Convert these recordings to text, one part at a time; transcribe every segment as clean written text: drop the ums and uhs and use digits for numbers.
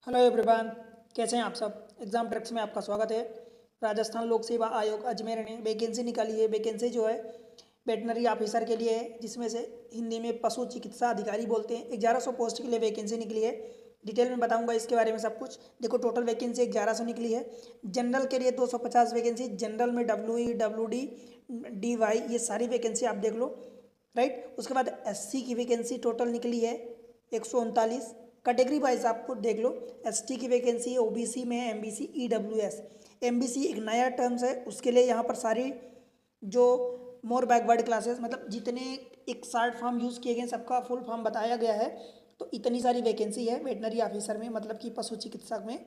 Hello everyone. कैसे हैं आप सब। एग्जाम ट्रैक्स में आपका स्वागत है। राजस्थान लोक सेवा आयोग अजमेर ने वैकेंसी निकाली है। वैकेंसी जो है वेटनरी ऑफिसर के लिए है, जिसमें से हिंदी में पशु चिकित्सा अधिकारी बोलते हैं। 1100 पोस्ट के लिए वैकेंसी निकली है। डिटेल में बताऊंगा इसके बारे में सब कुछ। देखो, टोटल वैकेंसी 1100 निकली है। जनरल के लिए 250 वैकेंसी, जनरल में WE, WD, DY ये सारी वैकेंसी आप देख लो। राइट। उसके बाद SC की वैकेंसी टोटल निकली है 139। कैटेगरी वाइज आपको देख लो। ST की वैकेंसी है, OBC में है, MBC, EWS। MBC एक नया टर्म्स है, उसके लिए यहाँ पर सारी जो मोर बैकवर्ड क्लासेस मतलब जितने एक शार्ट फॉर्म यूज़ किए गए सबका फुल फॉर्म बताया गया है। तो इतनी सारी वैकेंसी है वेटनरी ऑफिसर में, मतलब कि पशु चिकित्सक में।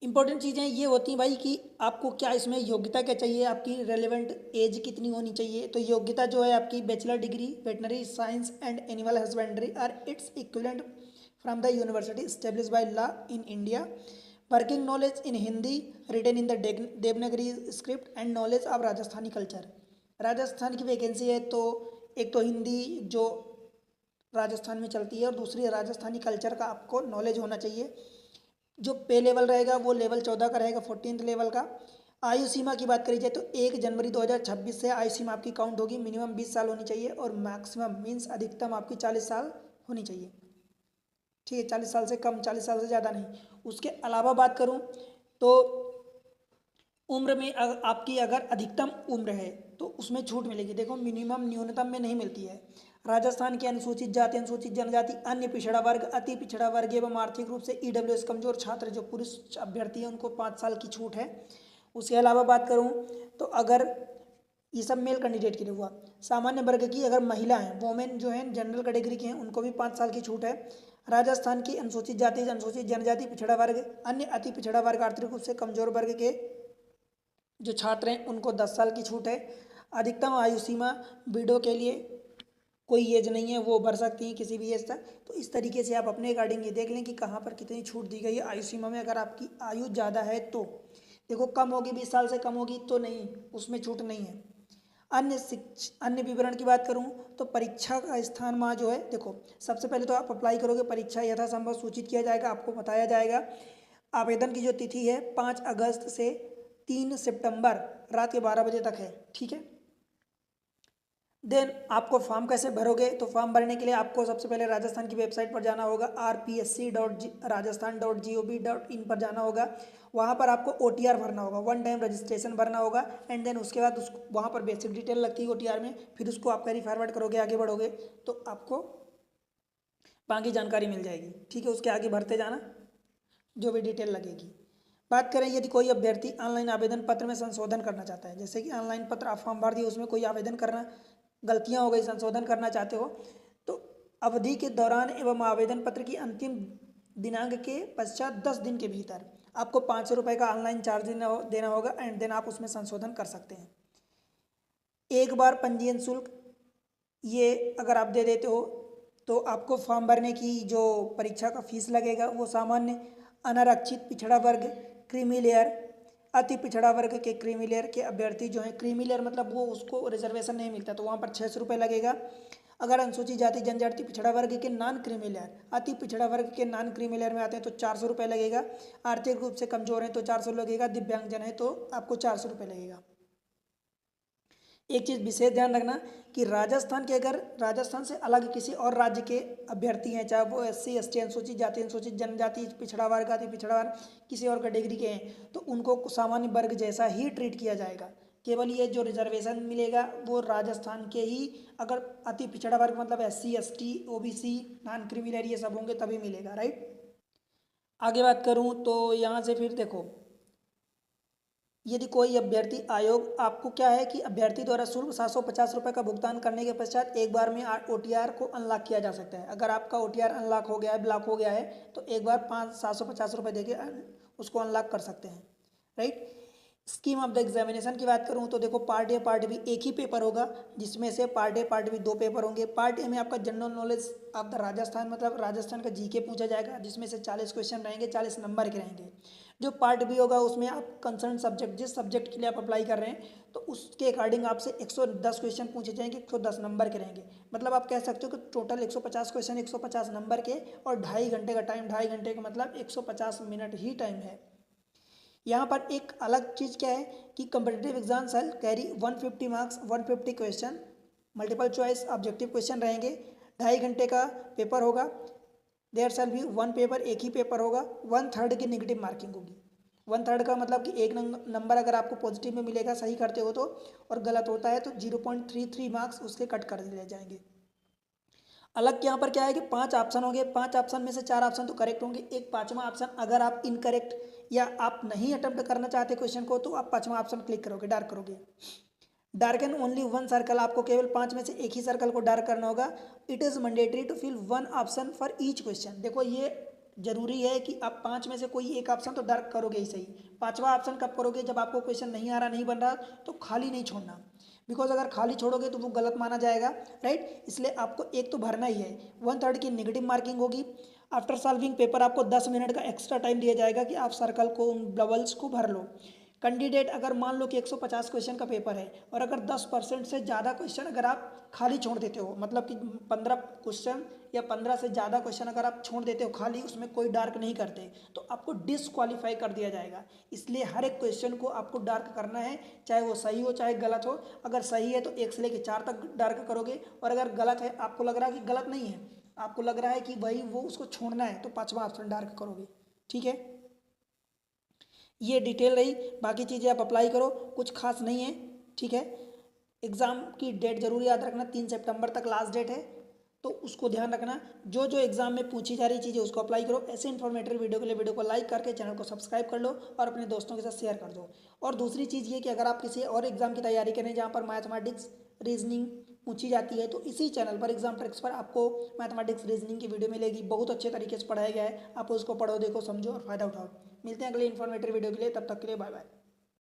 इंपॉर्टेंट चीज़ें ये होती हैं भाई कि आपको क्या इसमें योग्यता क्या चाहिए, आपकी रेलेवेंट एज कितनी होनी चाहिए। तो योग्यता जो है आपकी bachelor degree veterinary science and animal husbandry or its equivalent from the university established by law in India. Working knowledge in Hindi written in the Devanagari script and knowledge of Rajasthani culture. Rajasthan की vacancy है, तो एक तो हिंदी जो राजस्थान में चलती है और दूसरी राजस्थानी कल्चर का आपको नॉलेज होना चाहिए। जो पे लेवल रहेगा वो लेवल 14 का रहेगा, 14th लेवल का। आयु सीमा की बात करी जाए तो 1 जनवरी 2026 से आयु सीमा आपकी काउंट होगी। मिनिमम 20 साल होनी चाहिए और मैक्सिमम मीन्स अधिकतम आपकी 40 साल होनी चाहिए। ठीक है, 40 साल से कम, 40 साल से ज़्यादा नहीं। उसके अलावा बात करूँ तो उम्र में आपकी अगर अधिकतम उम्र है तो उसमें छूट मिलेगी। देखो, मिनिमम न्यूनतम में नहीं मिलती है। राजस्थान के अनुसूचित जाति, अनुसूचित जनजाति, अन्य पिछड़ा वर्ग, अति पिछड़ा वर्ग एवं आर्थिक रूप से EWS कमजोर छात्र जो पुरुष अभ्यर्थी हैं उनको 5 साल की छूट है। उसके अलावा बात करूं तो अगर ये सब मेल कैंडिडेट के लिए हुआ। सामान्य वर्ग की अगर महिला हैं, वोमेन जो हैं जनरल कैटेगरी की हैं, उनको भी 5 साल की छूट है। राजस्थान की अनुसूचित जाति, अनुसूचित जनजाति, पिछड़ा वर्ग, अन्य अति पिछड़ा वर्ग, आर्थिक रूप से कमजोर वर्ग के जो छात्र हैं उनको 10 साल की छूट है। अधिकतम आयु सीमा विडो के लिए कोई एज नहीं है, वो भर सकती हैं किसी भी एज तक। तो इस तरीके से आप अपने अकॉर्डिंग ये देख लें कि कहाँ पर कितनी छूट दी गई है आयु सीमा में। अगर आपकी आयु ज़्यादा है तो देखो, कम होगी 20 साल से कम होगी तो नहीं, उसमें छूट नहीं है। अन्य विवरण की बात करूं तो परीक्षा का स्थान वहाँ जो है, देखो सबसे पहले तो आप अप्लाई करोगे, परीक्षा यथासंभव सूचित किया जाएगा, आपको बताया जाएगा। आवेदन की जो तिथि है 5 अगस्त से 3 सितंबर रात के 12 बजे तक है। ठीक है। देन आपको फॉर्म कैसे भरोगे, तो फॉर्म भरने के लिए आपको सबसे पहले राजस्थान की वेबसाइट पर जाना होगा, rpsc.rajasthan.gov.in पर जाना होगा। वहाँ पर आपको OTR भरना होगा, 1 टाइम रजिस्ट्रेशन भरना होगा। एंड देन उसके बाद उस वहाँ पर बेसिक डिटेल लगती है OTR में, फिर उसको आप कैरी फॉरवर्ड करोगे, आगे बढ़ोगे तो आपको बाकी जानकारी मिल जाएगी। ठीक है, उसके आगे भरते जाना जो भी डिटेल लगेगी। बात करें यदि कोई अभ्यर्थी ऑनलाइन आवेदन पत्र में संशोधन करना चाहता है, जैसे कि ऑनलाइन पत्र आप फॉर्म भर दिए, उसमें कोई आवेदन करना गलतियां हो गई, संशोधन करना चाहते हो, तो अवधि के दौरान एवं आवेदन पत्र की अंतिम दिनांक के पश्चात 10 दिन के भीतर आपको 500 रुपये का ऑनलाइन चार्ज देना होगा। एंड देन आप उसमें संशोधन कर सकते हैं। एक बार पंजीयन शुल्क ये अगर आप दे देते हो तो आपको फॉर्म भरने की जो परीक्षा का फीस लगेगा वो सामान्य, अनारक्षित पिछड़ा वर्ग, क्रीमी लेयर, अति पिछड़ा वर्ग के क्रीमी लेयर के अभ्यर्थी जो हैं, क्रीमी लेयर मतलब वो उसको रिजर्वेशन नहीं मिलता तो वहाँ पर 600 रुपये लगेगा। अगर अनुसूचित जाति जनजाति पिछड़ा वर्ग के नॉन क्रीमी लेयर, अति पिछड़ा वर्ग के नॉन क्रीमी लेयर में आते हैं तो 400 रुपये लगेगा। आर्थिक रूप से कमजोर हैं तो 400 लगेगा, दिव्यांगजन है तो आपको 400 रुपये लगेगा। एक चीज़ विशेष ध्यान रखना कि राजस्थान के अगर राजस्थान से अलग किसी और राज्य के अभ्यर्थी हैं, चाहे वो SC ST अनुसूचित जाति, अनुसूचित जनजाति, पिछड़ा वर्ग, अति पिछड़ा वर्ग किसी और कैटेगरी के हैं तो उनको सामान्य वर्ग जैसा ही ट्रीट किया जाएगा। केवल ये जो रिजर्वेशन मिलेगा वो राजस्थान के ही, अगर अति पिछड़ा वर्ग मतलब SC ST OBC non criminal ये सब होंगे तभी मिलेगा। राइट। आगे बात करूँ तो यहाँ से फिर देखो, यदि कोई अभ्यर्थी आयोग आपको क्या है कि अभ्यर्थी द्वारा शुल्क 750 रुपये का भुगतान करने के पश्चात एक बार में OTR को अनलॉक किया जा सकता है। अगर आपका OTR अनलॉक हो गया है, ब्लॉक हो गया है तो एक बार 750 रुपये देके उसको अनलॉक कर सकते हैं। Right. Scheme of the examination की बात करूं तो देखो पार्ट ए पार्ट बी एक ही पेपर होगा, जिसमें से पार्ट ए पार्ट बी दो पेपर होंगे। पार्ट ए में आपका general knowledge of the Rajasthan मतलब राजस्थान का जीके पूछा जाएगा, जिसमें से 40 क्वेश्चन रहेंगे, 40 नंबर के रहेंगे। जो पार्ट बी होगा उसमें आप कंसर्न सब्जेक्ट जिस सब्जेक्ट के लिए आप अप्लाई कर रहे हैं तो उसके अकॉर्डिंग आपसे 110 क्वेश्चन पूछे जाएंगे, 110 नंबर के रहेंगे। मतलब आप कह सकते हो कि टोटल 150 क्वेश्चन 150 नंबर के, और 2.5 घंटे का टाइम, 2.5 घंटे का मतलब 150 मिनट ही टाइम है। यहाँ पर एक अलग चीज़ क्या है कि competitive exam shall carry 150 marks, 150 question, multiple choice objective question रहेंगे, 2.5 घंटे का पेपर होगा। There shall be one paper, एक ही पेपर होगा, 1/3 की नेगेटिव मार्किंग होगी। 1/3 का मतलब कि एक नंबर अगर आपको पॉजिटिव में मिलेगा सही करते हो तो, और गलत होता है तो 0.33 मार्क्स उसके कट कर दिए जाएंगे। अलग यहाँ पर क्या है कि 5 ऑप्शन होंगे, 5 ऑप्शन में से 4 ऑप्शन तो करेक्ट होंगे, एक पांचवा ऑप्शन अगर आप इनकरेक्ट या आप नहीं अटेम्प्ट करना चाहते क्वेश्चन को तो आप पांचवा ऑप्शन क्लिक करोगे, डार्क करोगे। डार्कन ओनली वन सर्कल, आपको केवल 5 में से एक ही सर्कल को डार्क करना होगा। It is mandatory to fill one option for each question. देखो ये जरूरी है कि आप 5 में से कोई एक ऑप्शन तो डार्क करोगे ही सही। पांचवा ऑप्शन कब करोगे, जब आपको क्वेश्चन नहीं आ रहा, नहीं बन रहा, तो खाली नहीं छोड़ना, बिकॉज अगर खाली छोड़ोगे तो वो गलत माना जाएगा, राइट। इसलिए आपको एक तो भरना ही है। 1/3 की नेगेटिव मार्किंग होगी। आफ्टर सॉल्विंग पेपर आपको 10 मिनट का एक्स्ट्रा टाइम दिया जाएगा कि आप सर्कल को, उन बबल्स को भर लो। कैंडिडेट अगर मान लो कि 150 क्वेश्चन का पेपर है और अगर 10% से ज़्यादा क्वेश्चन अगर आप खाली छोड़ देते हो, मतलब कि 15 क्वेश्चन या 15 से ज़्यादा क्वेश्चन अगर आप छोड़ देते हो खाली, उसमें कोई डार्क नहीं करते, तो आपको डिसक्वालीफाई कर दिया जाएगा। इसलिए हर एक क्वेश्चन को आपको डार्क करना है, चाहे वो सही हो चाहे गलत हो। अगर सही है तो 1 से लेकर 4 तक डार्क करोगे, और अगर गलत है, आपको लग रहा है कि गलत नहीं है, आपको लग रहा है कि भाई वो उसको छोड़ना है, तो 5वां ऑप्शन डार्क करोगे। ठीक है, ये डिटेल रही, बाकी चीज़ें आप अप्लाई करो, कुछ खास नहीं है। ठीक है, एग्ज़ाम की डेट जरूर याद रखना, 3 सितंबर तक लास्ट डेट है, तो उसको ध्यान रखना। जो जो एग्जाम में पूछी जा रही चीज़ें उसको अप्लाई करो। ऐसे इन्फॉर्मेटिव वीडियो के लिए वीडियो को लाइक करके चैनल को सब्सक्राइब कर लो और अपने दोस्तों के साथ शेयर कर दो। और दूसरी चीज़ ये कि अगर आप किसी और एग्जाम की तैयारी करें जहाँ पर मैथमेटिक्स रीजनिंग पूछी जाती है, तो इसी चैनल पर एग्जाम ट्रिक्स पर आपको मैथमेटिक्स रीजनिंग की वीडियो मिलेगी, बहुत अच्छे तरीके से पढ़ाया गया है। आप उसको पढ़ो, देखो, समझो और फायदा उठाओ। मिलते हैं अगले इन्फॉर्मेटिव वीडियो के लिए, तब तक के लिए बाय बाय।